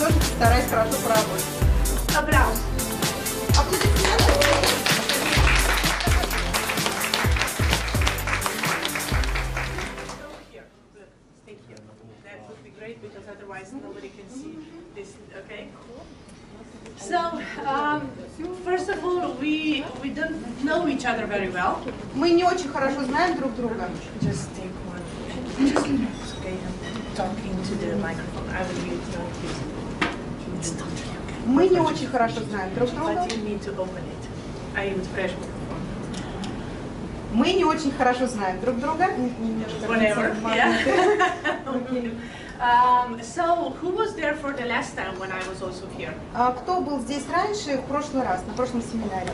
тоже постараюсь хорошо поработать. Аплодисменты. Аплодисменты. Because otherwise nobody can see this, okay? So, first of all, we don't know each other very well. Мы не очень хорошо знаем друг друга. Just take one. Just, okay, I'm talking to the microphone. I will use it. It's totally okay. Мы не очень хорошо знаем друг друга. But you need to open it. I use fresh microphone. Мы не очень хорошо знаем друг друга. Whatever, yeah. So, who was there for the last time when I was also here? Кто был здесь раньше, в прошлый раз, на прошлом семинаре?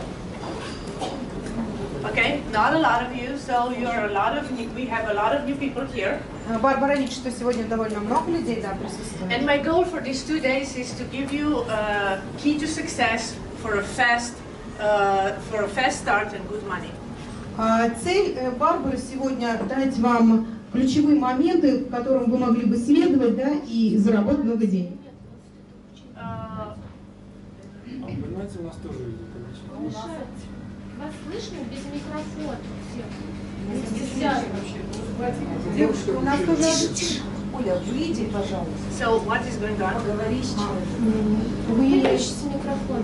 Okay, not a lot of you, so you're a lot of, we have a lot of new people here. Барбара видит, что сегодня довольно много людей, да, присутствует. And my goal for these 2 days is to give you a key to success for a fast start and good money. Цель Барбары сегодня дать вам ключевые моменты, которым вы могли бы следовать, да, и заработать много денег. Понимаете, у нас тоже видео. Вас слышно без микрофона? Девушка, у нас тоже... Оля, выйди, пожалуйста. So, what is going on? Поговори с человеком. Выключите микрофон.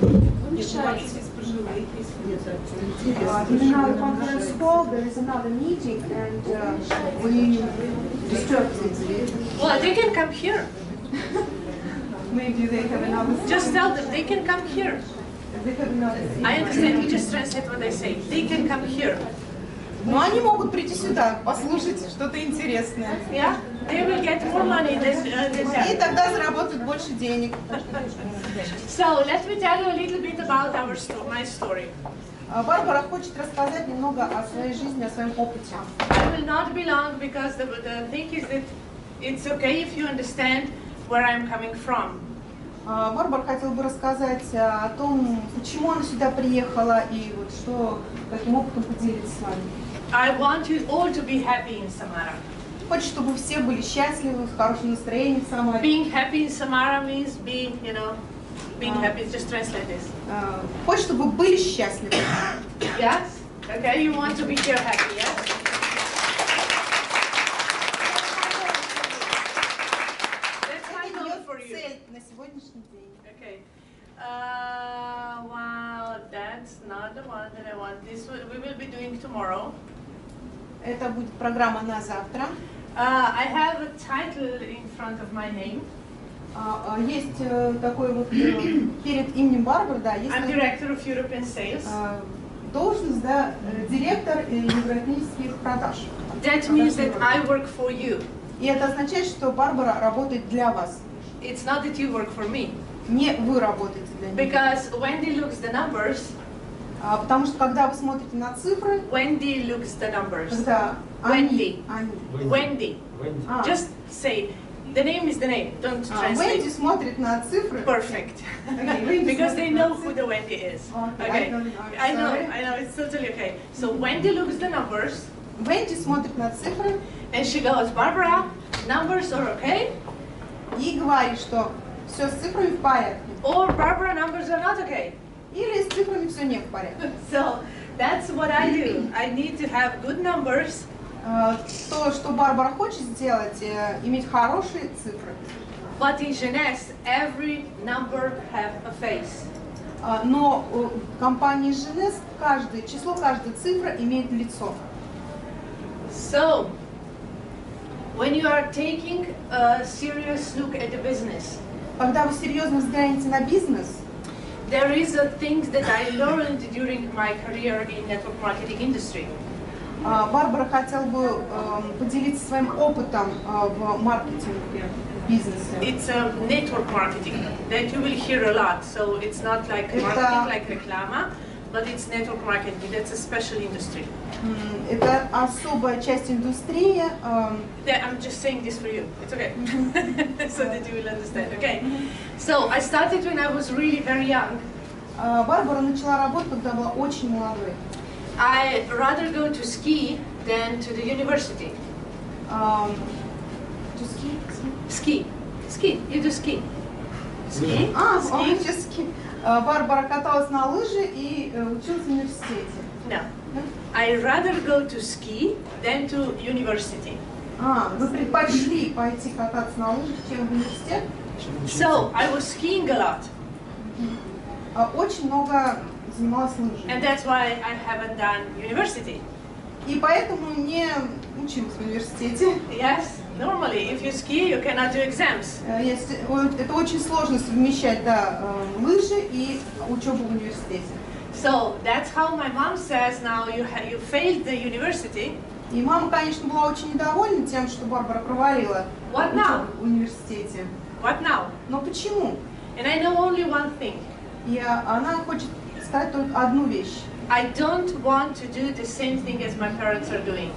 Вы мешаете. In another conference call, there is another meeting, and we disturb it. Well, they can come here. Maybe they have another. Just tell them they can come here. They have another. I understand. You just translate what I say. They can come here. Но они могут прийти сюда, послушать что-то интересное. Yeah? They will get more money than И that. тогда заработают больше денег. So, let me tell you a little bit about my story. Барбара хочет рассказать немного о своей жизни, о своем опыте. I will not be long because the thing is that it's okay if you understand where I'm coming from. Барбара хотела бы рассказать о том, почему она сюда приехала и вот что, каким опытом поделиться с вами. I want you all to be happy in Samara. Хочет, чтобы все были счастливы, в хорошем настроении в Самаре. Being happy in Samara means being happy. Just translate this. Хочет, чтобы вы были счастливы. Yes? Okay, you want to be here happy, yes? That's my goal for you. Цель на сегодняшний день. Okay. Wow, that's not the one that I want. This we will be doing tomorrow. Это будет программа на завтра. I have a title in front of my name. Есть такой вот перед именем Барбары, да, есть I'm Director of European Sales. должность, да, директор европейских продаж. That means that I work for you. И это означает, что Барбара работает для вас. It's not that you work for me. Не вы работаете для нее. Because Wendy looks the numbers. Потому что когда вы смотрите на цифры, Wendy looks the numbers. когда Wendy. они. Wendy. Just say, the name is the name. Don't translate. Wendy смотрит на цифры. Perfect. Okay, Because they know who the Wendy is. Okay, I know, it's totally okay. So Wendy looks the numbers. Wendy смотрит на цифры And she goes, Barbara, numbers are okay? и говорит, что все с цифрами в порядке. Or Barbara, numbers are not okay. Или с цифрами все не в порядке. So that's what I do. I need to have good numbers. То, что Барбара хочет сделать, иметь хорошие цифры. But in Jeunesse, every number have a face. Но в компании Jeunesse число каждой цифры имеет лицо. So, when you are taking a serious look at the business, Когда вы серьезно взглянете на бизнес, there is a thing that I learned during my career in network marketing industry. Барбара хотела бы поделиться своим опытом в маркетинге бизнеса. It's a network marketing that you will hear a lot. So it's not like marketing like reklama, but it's network marketing. That's a special industry. Это особая часть индустрии. I'm just saying this for you. It's okay, so that you will understand. Okay. So I started when I was really very young. Барбара начала работать, когда была очень молодой. I rather go to ski than to the university. To ski? Ski. Ski. You do ski. Ski. Он Ski. сейчас Барбара каталась на лыжи и училась в университете. No. I rather go to ski than to university. Вы предпочли пойти кататься на лыжах, чем в университет? So I was skiing a lot, Очень много занималась and лыжами. that's why I haven't done university. И поэтому не училась в университете. Yes. Normally, if you ski, you cannot do exams. Это очень сложно совмещать, да, лыжи и учебу в университете. So that's how my mom says now you failed the university. И мама, конечно, была очень недовольна тем, что Барбара провалила What now? учебу в университете. What now? Но почему? And I know only one thing. И она хочет сказать только одну вещь. I don't want to do the same thing as my parents are doing.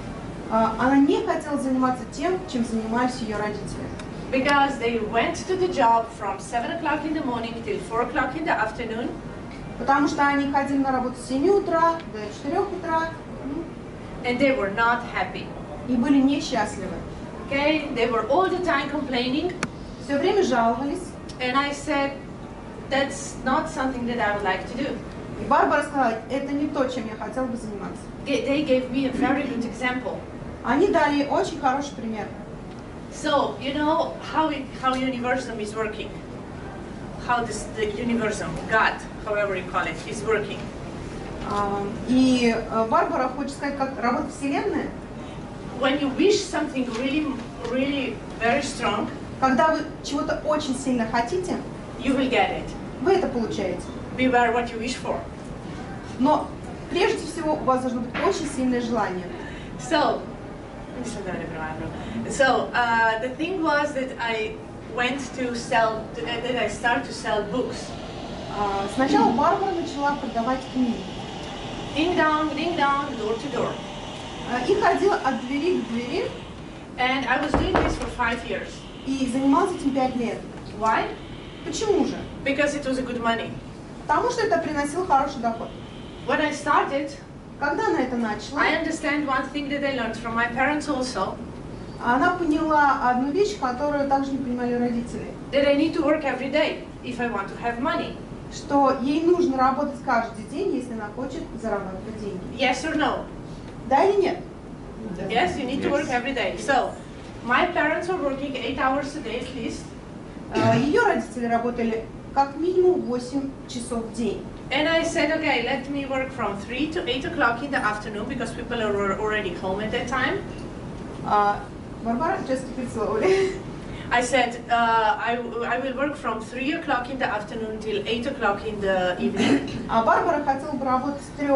Она не хотела заниматься тем, чем занимались ее родители. Because they went to the job from 7 o'clock in the morning till 4 o'clock in the afternoon. Потому что они ходили на работу с 7 утра до 4 утра And they were not happy. и были несчастливы. Okay, they were all the time complaining, Все время жаловались. and I said, that's not something that I would like to do. И Барбара сказала, это не то, чем я хотела бы заниматься. They gave me a very good example. Они дали ей очень хороший пример. So, you know how universum is working. How the universum, God, however you call it, is working. И Барбара хочет сказать, как работает Вселенная. When you wish something really very strong, Когда вы чего-то очень сильно хотите, you will get it. вы это получаете. Beware what you wish for. Но прежде всего у вас должно быть очень сильное желание. So, the thing was that I went to sell, that I started to sell books. Сначала Барбара начала продавать книги. Ding dong, door to door. И ходила от двери к двери And I was doing this for 5 years. и занималась этим 5 лет. Why? Почему же? Because it was a good money. Потому что это приносило хороший доход. When I started, Когда она это начала, I understand one thing that I learned from my parents also, она поняла одну вещь, которую также не понимали родители. that I need to work every day if I want to have money. Что ей нужно работать каждый день, если она хочет зарабатывать деньги. Yes or no? Да или нет? Yes, you need to work every day. So, my parents were working 8 hours a day at least. Ее родители работали как минимум 8 часов в день. And I said, okay, let me work from 3 to 8 o'clock in the afternoon because people were already home at that time. Барбара, just speak slowly. I said, I will work from 3 o'clock in the afternoon till 8 o'clock in the evening. А Барбара хотела бы работать с 3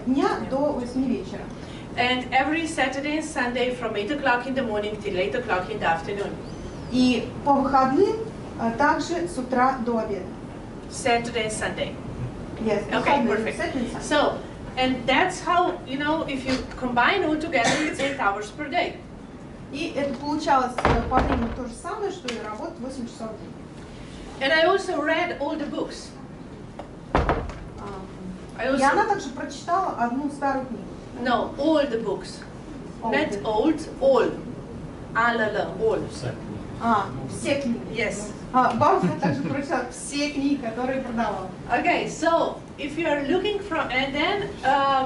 дня до 8 вечера. And every Saturday and Sunday from 8 o'clock in the morning till 8 o'clock in the afternoon. И по выходным также с утра до обеда. Saturday and Sunday. Yes, Okay, выходные, perfect. Saturday and Sunday. So, and that's how, you know, if you combine all together, it's 8 hours per day. И это получалось по времени то же самое, что и работать 8 часов в день. And I also read all the books. I И она also, также прочитала одну старую книгу. no, all the books. All Not the- old, all. All. Все книги. Yes. Барбара также прочитала все книги, которые продавала. Okay, so if you are looking from, and then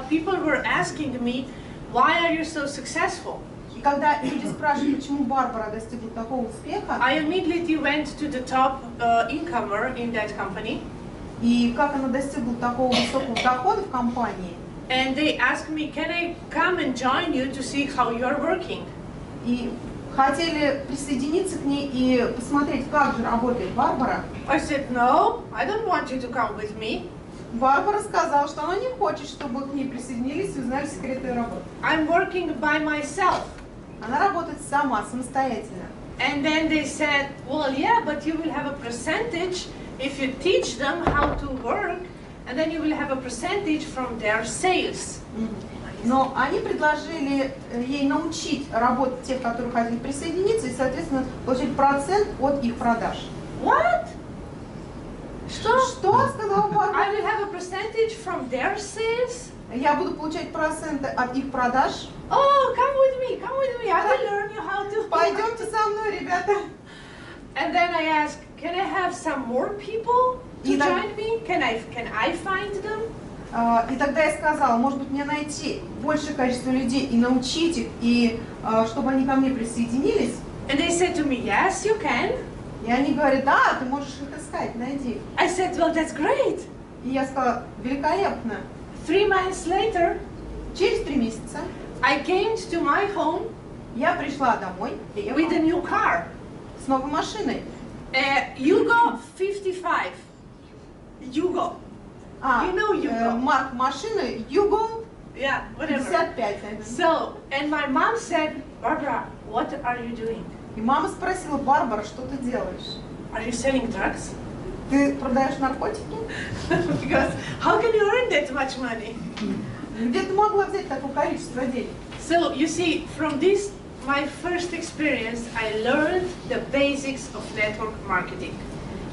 people were asking me, why are you so successful? И когда люди спрашивают, почему Барбара достигла такого успеха, I immediately went to the top incomer in that company, и как она достигла такого высокого дохода в компании, and they asked me, can I come and join you to see how you are working? и хотели присоединиться к ней и посмотреть, как же работает Барбара, I said, no, I don't want you to come with me. Барбара сказала, что она не хочет, чтобы к ней присоединились и узнали секреты ее работы. I'm working by myself. Она работает сама, самостоятельно. And then they said, well, yeah, but you will have a percentage if you teach them how to work, and then you will have a percentage from their sales. Но они предложили ей научить работать тех, которые хотели присоединиться, и, соответственно, получить процент от их продаж. What? Что? Что? Сказала Барбара. I will have a percentage from their sales? Я буду получать проценты от их продаж. Oh, come with me, I will learn you how to. Пойдемте со мной, ребята. And then I asked, can I have some more people to И так- join me? Can I find them? И тогда я сказала, может быть, мне найти большее количество людей и научить их, и чтобы они ко мне присоединились. And they said to me, yes, you can. И они говорят, да, ты можешь их искать, найди. I said, well, that's great. И я сказала, великолепно. 3 months later, Через 3 месяца I came to my home я пришла домой, with a приехала new car. с новой машиной. Yugo 55. Yugo. You know Yugo. Марк машины Юго Yeah, whatever. 55, наверное. So, and my mom said, Barbara, what are you doing? И мама спросила, Барбара, что ты делаешь? Are you selling drugs? Ты продаешь наркотики? Because how can you earn that much money? Где ты могла взять такое количество денег? So, you see, from this, my first experience, I learned the basics of network marketing.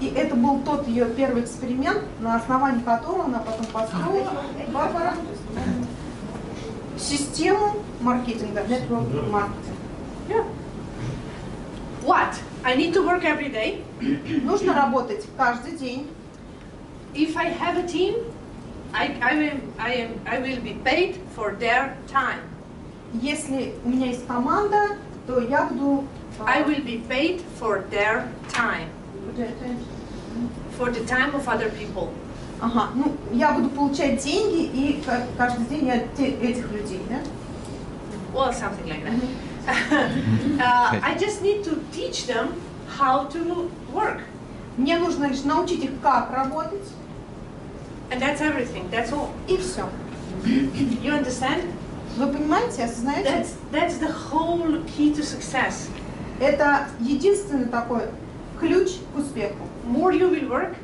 И это был тот ее первый эксперимент, на основании которого она потом построила Барбара систему маркетинга, network маркетинг. Yeah. What? I need to work every day. Нужно работать каждый день. If I have a team, I will be paid for their time. Если у меня есть команда, то я буду I will be paid for their time, for the time of other people. Ага, ну я буду получать деньги и каждый день от этих людей, да? Well, something like that. I just need to teach them how to work. Мне нужно лишь научить их, как работать, And that's everything, that's all. и все. You understand? Вы понимаете, осознаете? That's the whole key to success. Это единственный такой ключ к успеху. More you will work,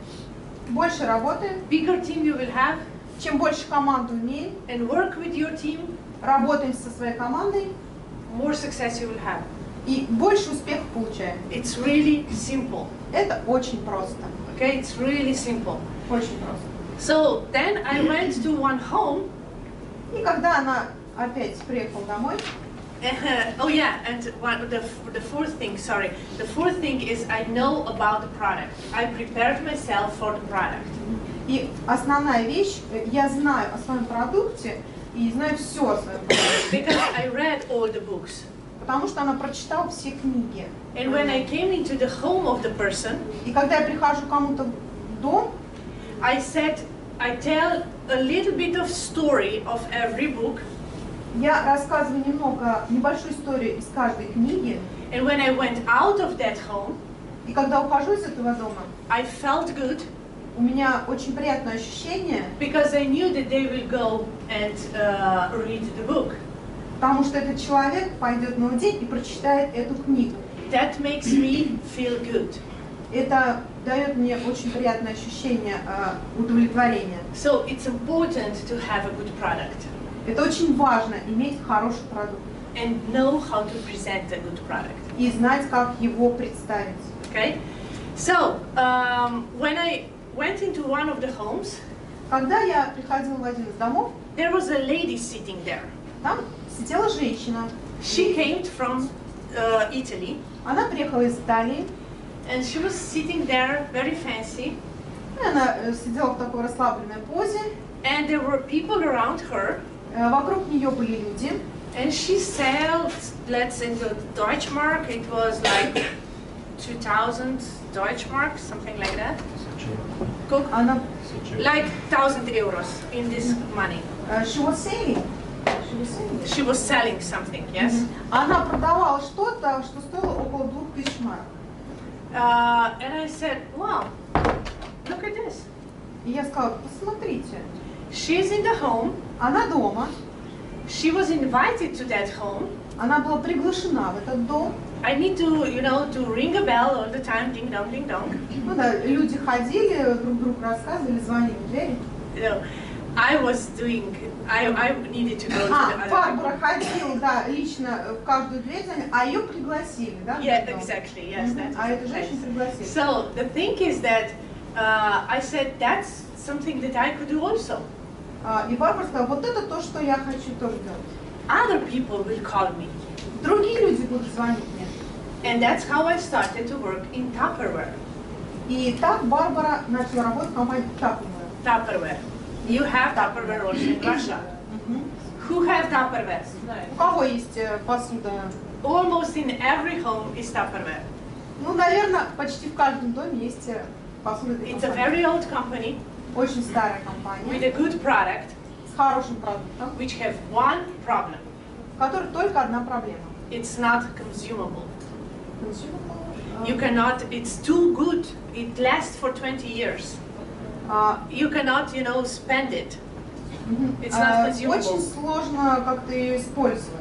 Больше работы, bigger team you will have, чем больше команду имеем, and work with your team, работаем со своей командой, more success you will have. и больше успеха получаем. It's really simple. Это очень просто. Okay, it's really simple. Очень просто. So then I went to one home. И когда она опять приехала домой, Oh yeah, and the fourth thing, sorry. The fourth thing is I know about the product. I prepared myself for the product. и основная вещь, я знаю о своем продукте и знаю все о своем продукте, Because I read all the books. потому что она прочитала все книги. And when I came into the home of the person, И когда я прихожу к кому-то в дом, I tell a little bit of story of every book. я рассказываю небольшую историю из каждой книги, And when I went out of that home, и когда ухожу из этого дома, I felt good у меня очень приятное ощущение, because I knew that they will go and read the book. потому что этот человек пойдет на день и прочитает эту книгу. That makes me feel good. Это дает мне очень приятное ощущение удовлетворения. So it's important to have a good product Это очень важно, иметь хороший продукт and know how to present a good product. и знать, как его представить. Okay? So when I went into one of the homes, Когда я приходила в один из домов, there was a lady sitting there. там сидела женщина. She came from Italy, Она приехала из Италии, and she was sitting there very fancy, и она сидела в такой расслабленной позе. and there were people around her, Вокруг нее были люди. and she sold, let's say the Deutschmark, it was like 2000 Deutschmark, something like that. Она Like 1,000 euros in this money. she was selling. She was selling something, yes? Она продавала что-то, что стоило около 2000 марок. And I said, wow, look at this. И я сказала, посмотрите, She's in the home. она дома, She was invited to that home. она была приглашена в этот дом. I need to, to ring a bell all the time, ding dong, ding dong. Ну да, люди ходили, друг другу рассказывали, звонили в двери. I needed to go to the other Барбара people. ходила, да, лично в каждую дверь, а ее пригласили, да? в Yeah, этот дом? exactly, yes, that's А эту the женщину place. пригласили. So the thing is that I said that's something that I could do also. И Барбара сказала, вот это то, что я хочу тоже делать. Other people will call me. Другие люди будут звонить мне. And that's how I started to work in Tupperware. И так Барбара начала работать в компании Tupperware. Tupperware. You have Tupperware also in Russia. Who have Tupperware? У кого есть посуда? Almost in every home is Tupperware. Ну, наверное, почти в каждом доме есть посуда этой It's a компании. very old company Очень старая with компания a good product, с хорошим продуктом, which have one problem. в которой только одна проблема. It's not consumable. You cannot, it's too good. It lasts for 20 years. You cannot, spend it. It's not Очень consumable. сложно как-то ее использовать.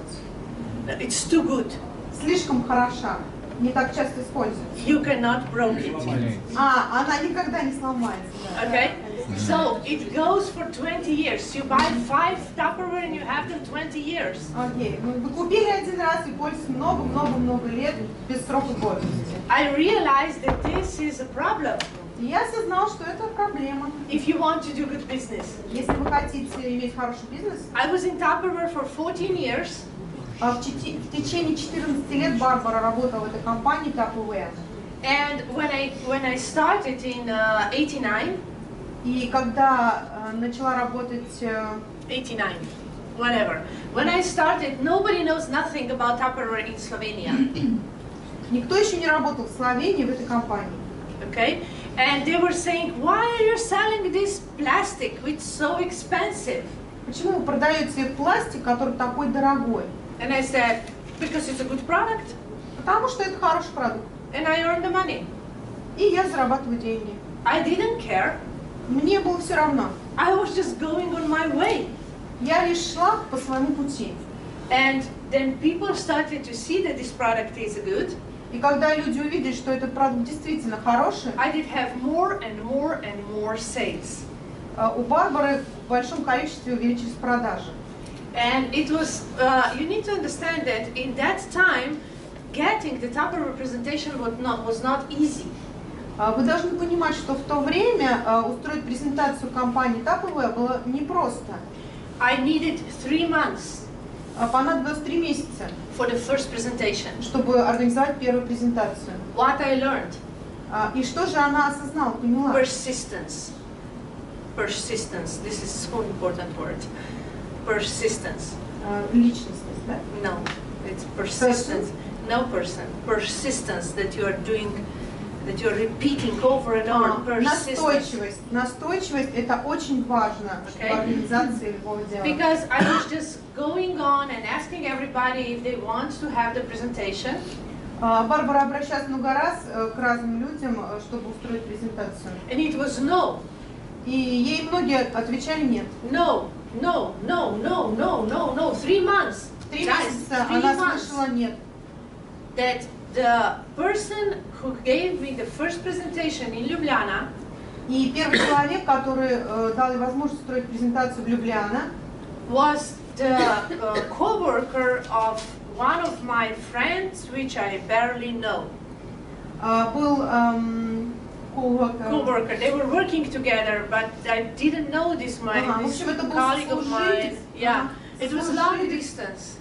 It's too good. Слишком хороша, не так часто используется. You cannot break it. Она никогда не сломается. Да. Okay? So it goes for 20 years. You buy 5 Tupperware and you have them 20 years. Окей, вы купили один раз и пользуетесь много-много-много лет без срока годности. I realized that this is a problem И я осознал, что это проблема. if you want to do good business. Если вы хотите иметь хороший бизнес, I was in Tupperware for 14 years. в течение 14 лет Барбара работала в этой компании Tupperware. And when I started in 89, И когда начала работать, 89, whatever. When I started, nobody knows nothing about Tupperware in Slovenia. никто еще не работал в Словении в этой компании. Okay? And they were saying, why are you selling this plastic, which is so expensive? Почему вы продаете пластик, который такой дорогой? And I said, because it's a good product, Потому что это хороший продукт. and I earn the money. И я зарабатываю деньги. I didn't care. Мне было все равно. I was just going on my way. Я лишь шла по своему пути. And then people started to see that this product is good. И когда люди увидели, что этот продукт действительно хороший, I did have more and more and more sales. у Барбары в большом количестве увеличились продажи. And it was, you need to understand that in that time, getting the Tupperware representation was not easy. Вы должны понимать, что в то время устроить презентацию компании Tupperware было непросто. I needed 3 months Понадобилось 3 месяца, for the first presentation. чтобы организовать первую презентацию. What I learned, И что же она осознала, поняла? persistence. Persistence, this is so important word. Persistence. Личностность, да? No, it's persistence. No person. Persistence that you are doing, that you are repeating over and over. Persistence. Настойчивость. Настойчивость – это очень важно Okay. в организации любого дела. Because I was just going on and asking everybody if they want to have the presentation. Барбара обращалась много раз к разным людям, чтобы устроить презентацию. And it was no, И ей многие отвечали нет. no, no, no, no, no, no, no. 3 months. 3 Guys, месяца 3 она months. слышала нет. That the person who gave me the first presentation in Ljubljana И первый человек, который дал ей возможность устроить презентацию в Любляна, was the co-worker of one of my friends, which I barely know. был Co-worker. They were working together, but I didn't know this my Ага, в this общем, это был colleague of mine. служитель. Yeah, Ага, it was long служитель, distance.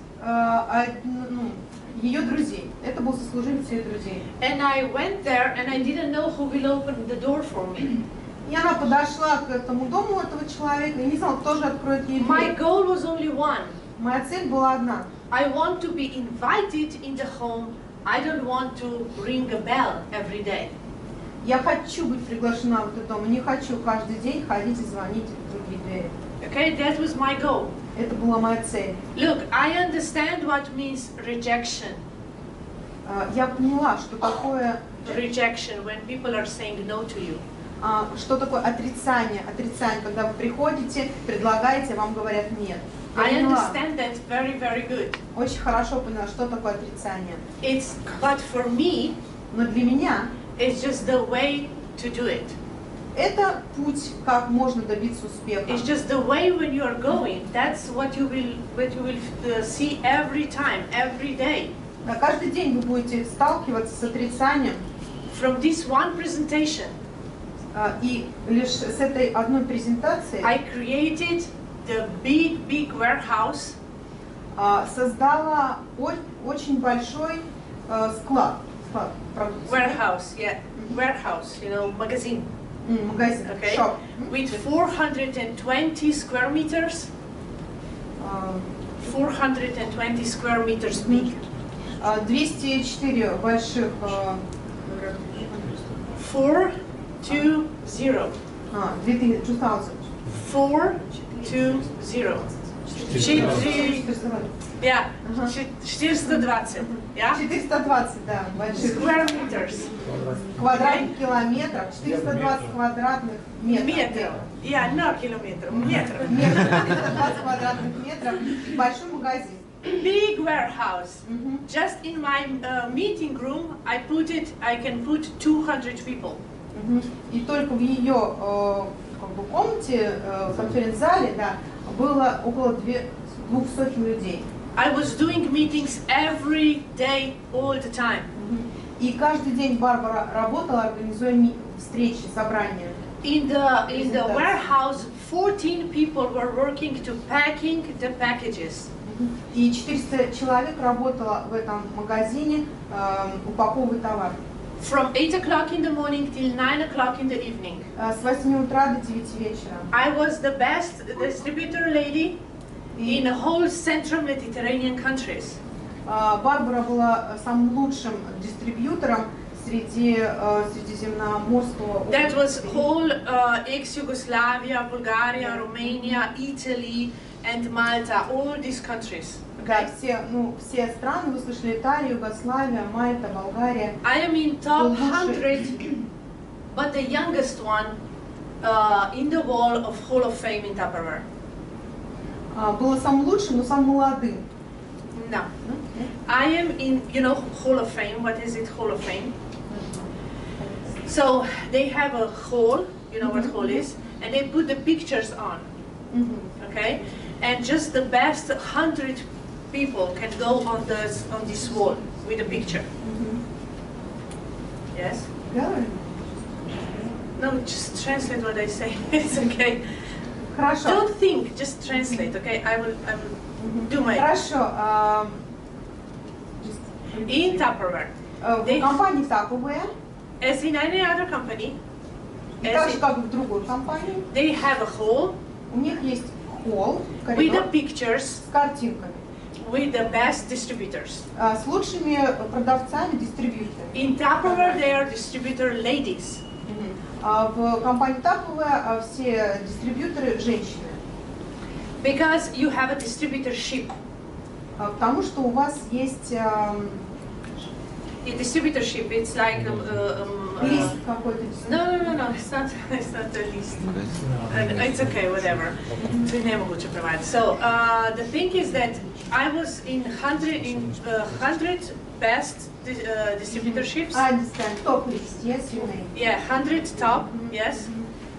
ее друзей. Это был сослужитель ее друзей. And I went there, and I didn't know who will open the door for me. И она подошла к этому дому этого человека и не знала, кто же откроет ей My дверь. goal was only one. Моя цель была одна. I want to be invited in the home. I don't want to ring a bell every day. Я хочу быть приглашена в этот дом, не хочу каждый день ходить и звонить в другие двери. Okay, that was my goal. Это была моя цель. Look, I understand what means rejection. Я поняла, что такое, Rejection, when people are saying no to you. что такое отрицание. Отрицание, когда вы приходите, предлагаете, вам говорят нет. Я I поняла, understand that very, very good. очень хорошо поняла, что такое отрицание. But for me, Но для меня it's just the way to do it. это путь, как можно добиться успеха. It's just the way when you are going. That's what you will see every time, every day. Каждый день вы будете сталкиваться с отрицанием, From this one presentation, и лишь с этой одной презентацией I created the big warehouse создала очень большой склад. склад продукции. warehouse, yeah, warehouse, you know, magazine, Магазин, okay, шоп. with 420 square meters, А, 420 square meters big, 204 больших 420, 2000. 420, yeah, 420, yeah, 420, да, больших square meters, квадратных километров, 420 квадратных метров. метров, yeah, no kilometer, метров. Метров, 420 квадратных метров, большой магазин. Big warehouse. Just in my meeting room, I can put 200 people. И только в ее как бы, комнате, в конференц-зале, да, было около 200 людей. I was doing meetings every day, all the time. И каждый день Барбара работала, организуя встречи, собрания. In the warehouse, 14 people were working to packing the packages. И 400 человек работало в этом магазине, упаковывая товар. From 8 o'clock in the morning till 9 o'clock in the evening. С 8 утра до 9 вечера. I was the best distributor lady in the whole Central Mediterranean countries. Барбара была самым лучшим дистрибьютором среди Средиземноморского округа. That was whole ex-Yugoslavia, Bulgaria, Romania, Italy, and Malta, all these countries. Да, все страны, вы слышали, Италия, Югославия, Мальта, Болгария. I am in top 100, but the youngest one in the wall of Hall of Fame in Tupperware. Было самым лучшим, но самым молодым. No. I am in, you know, Hall of Fame. What is it, Hall of Fame? So they have a hall, you know what hall is, and they put the pictures on, okay? And just the best 100 people can go on this wall with a picture. Yes? No, just translate what I say. It's okay. Хорошо. Don't think, just translate, okay? I will do my... Хорошо. In Tupperware, В компании Tupperware, as in any other company, так же как и в другой компании, they have a hall у них есть холл, with the коридор pictures с картинками, with the best distributors. с лучшими продавцами, дистрибьюторами. In Tupperware, they are distributor ladies. В компании Tupperware все дистрибьюторы женщины. Because you have a distributorship. Потому что у вас есть A distributorship, it's like лист какой-то. no, it's not a list. It's okay, whatever. So the thing is that I was in 100 best distributorships. I understand. Top list, yes, you name. Yeah, 100 top, yes.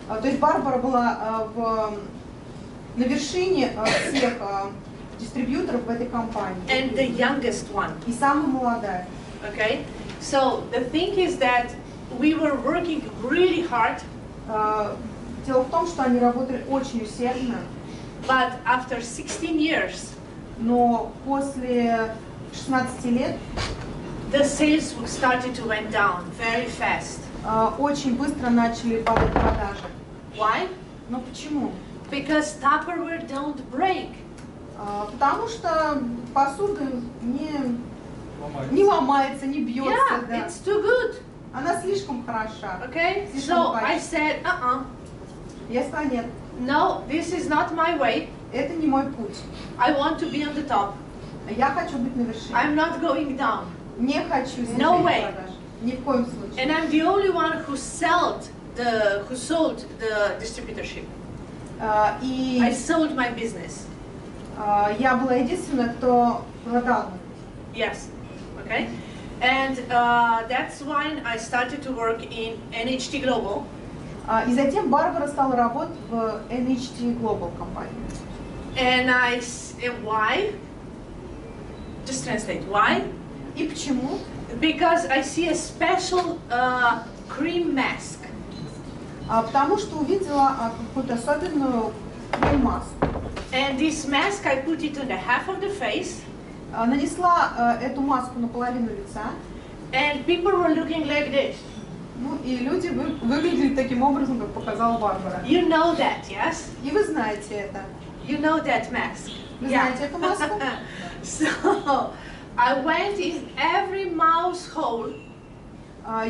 То есть Барбара была на вершине всех дистрибьюторов в этой компании. And the youngest one. И самая молодая. Okay, so the thing is that we were working really hard, Дело в том, что они работали очень усердно, but after 16 years, но после 16 лет the sales started to went down very fast. Очень быстро начали падать продажи. Why? Но почему? Because Tupperware don't break. Потому что посуда не ломается, не бьется. Yeah, Да. it's too good. Она слишком хороша. Okay, so I said, Я сказала, нет, no, this is not my way. это не мой путь. I want to be on the top. Я хочу быть на вершине. I'm not going down. Не хочу снижать No way. продаж. Ни в коем случае. And I'm the only one who sold the distributorship. И I sold my business. я была единственная, кто продал. Yes. Okay. And that's when I started to work in NHT Global. И затем Барбара стала работать в NHT Global компании. And why? Just translate. Why? И почему? Because I see a special cream mask. Потому что увидела какую-то особенную крем-маску. And this mask, I put it on the half of the face. Нанесла эту маску на половину лица. And people were looking like this. Ну и люди выглядели таким образом, как показала Барбара. You know that, yes? И вы знаете это. You know that mask. Вы знаете эту маску? So I went in every mouse hole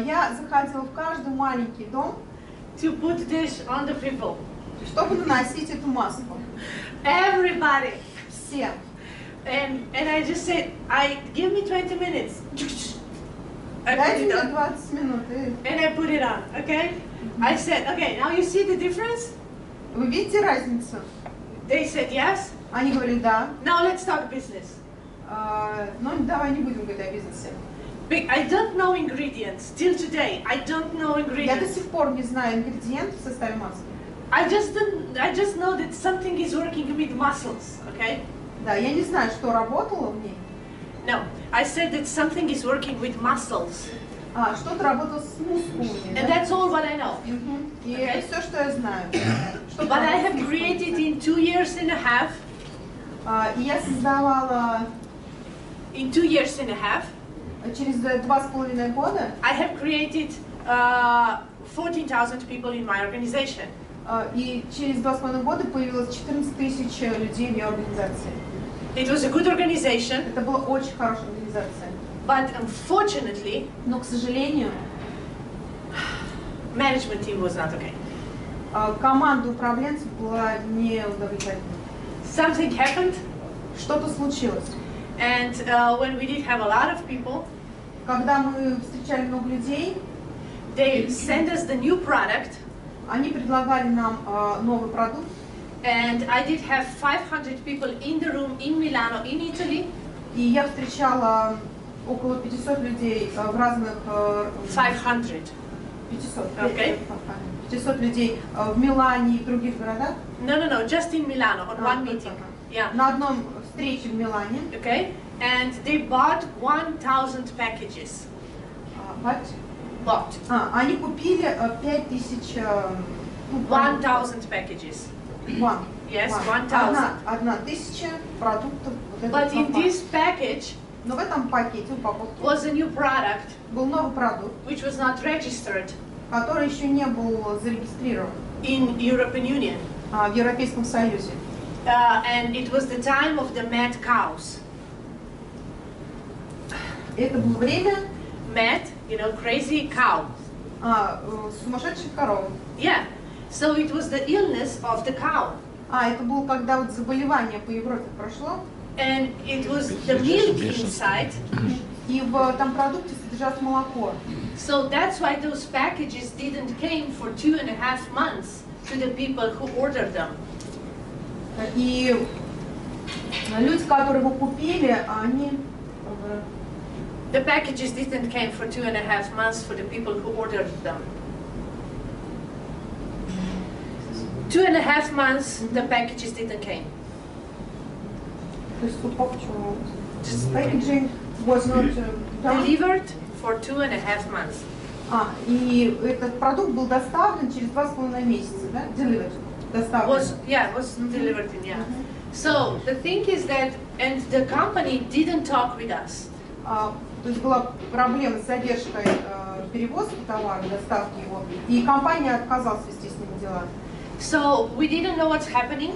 Я заходила в каждый маленький дом, to put this on the people. чтобы наносить эту маску. Everybody. Все. And I just said, give me 20 minutes. I put Дайте it мне on. 20 минут. And I put it on, okay? I said, okay, now you see the difference? Вы видите разницу? They said yes. Они говорили да. Now let's talk business. Но давай не будем говорить о бизнесе. I don't know ingredients till today. I don't know Я до ingredients. сих пор не знаю ингредиенты в составе маски. I just know that something is working with muscles, okay? Да, я не знаю, что работало в ней. No, I said that something is working with muscles. Что-то работало с мускулами. And Да? that's all what I know. Мгм. И Okay. это все, что я знаю. Что But I работает have с мускулами. created in 2 years and a half, И я создавала через 2,5 года, I have created 14,000 people in my organization. и через 2,5 года появилось 14 тысяч людей в ее организации. It was a good organization, Это была очень хорошая организация. but unfortunately, Но, к сожалению, management team was not okay. команда управленцев была неудовлетворительна. Something happened, Что-то случилось. and when we did have a lot of people, Когда мы встречали много людей, they sent us the new product, они предлагали нам новый продукт. and I did have 500 people in the room in Milano, in Italy, И я встречала около 500 людей в разных... 500. 500. Okay. 500 людей в Милане и в других городах. No, just in Milano on one только meeting. так. Yeah, На одном встрече в Милане. okay, and they bought 1,000 packages. Bought Они купили 5000... 1,000 packages. Yes, 1,000. Одна тысяча продуктов. Вот этой But in компании. this package Но в этом пакете упаковки was a new product был новый продукт, which was not registered который еще не был зарегистрирован in European Union. в Европейском Союзе. And it was the time of the mad cows. Это было время Mad, crazy cow. сумасшедших коров. Yeah. So it was the illness of the cow. Это было, когда вот заболевание по Европе прошло, And it was the milk inside. и в там продукте содержалось молоко. So that's why those packages didn't came for 2.5 months to the people who ordered them. И люди, которые его купили, они... The packages didn't came for 2.5 months for the people who ordered them. 2.5 months, the packages didn't came. То есть упаковка, packaging was not done. Delivered for 2.5 months. И этот продукт был доставлен через 2,5 месяца, да? Delivered. Доставлен. Was delivered in, yeah. So the thing is that, and the company didn't talk with us. То есть была проблема с задержкой перевозки товара, доставки его, и компания отказалась вести с ним дела. So we didn't know what's happening,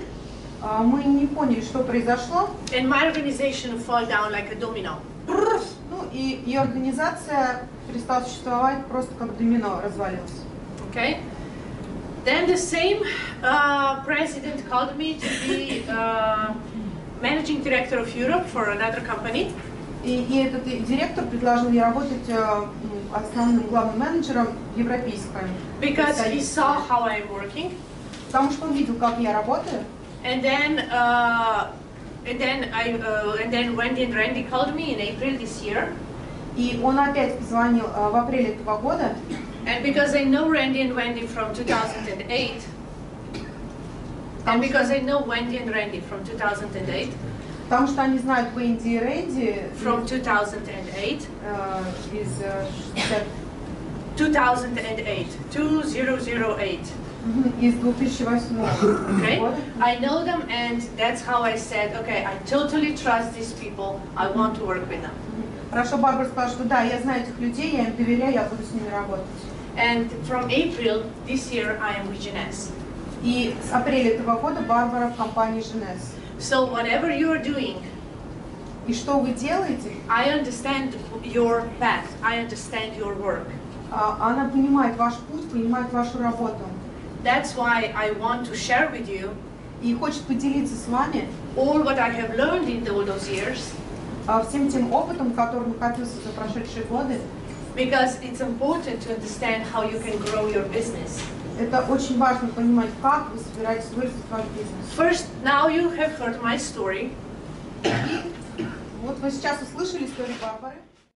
Мы не поняли, что произошло, and my organization fell down like a domino. ну и ее организация перестала существовать, просто как домино развалилась. Okay. Then the same president called me to be managing director of Europe for another company. И этот директор предложил мне работать основным главным менеджером в европейском. Because he saw how I'm working, Потому что он видел, как я работаю. and then Wendy and Randy called me in April this year, И он опять позвонил в апреле этого года. and because I know Randy and Wendy from 2008, and because I know Wendy and Randy from 2008, Потому что они знают Венди и Рэнди from 2008, из 2008, 2008. из 2008 Okay, года. I know them, and that's how I said, okay, I totally trust these people. I want to work with them. Хорошо, Барбара сказала, что да, я знаю этих людей, я им доверяю, я буду с ними работать. And from April this year, I am with Jeunesse. И с апреля этого года Барбара в компании Jeunesse. So whatever you are doing, И что вы делаете, I understand your path. I understand your work. она понимает ваш путь, понимает вашу работу. That's why I want to share with you И хочет поделиться с вами all what I have learned in all those years, всем тем опытом, который накопился за прошедшие годы. because it's important to understand how you can grow your business. Это очень важно понимать, как вы собираетесь вырастить ваш бизнес. First, now you have heard my story. Вот вы сейчас услышали историю Барбары.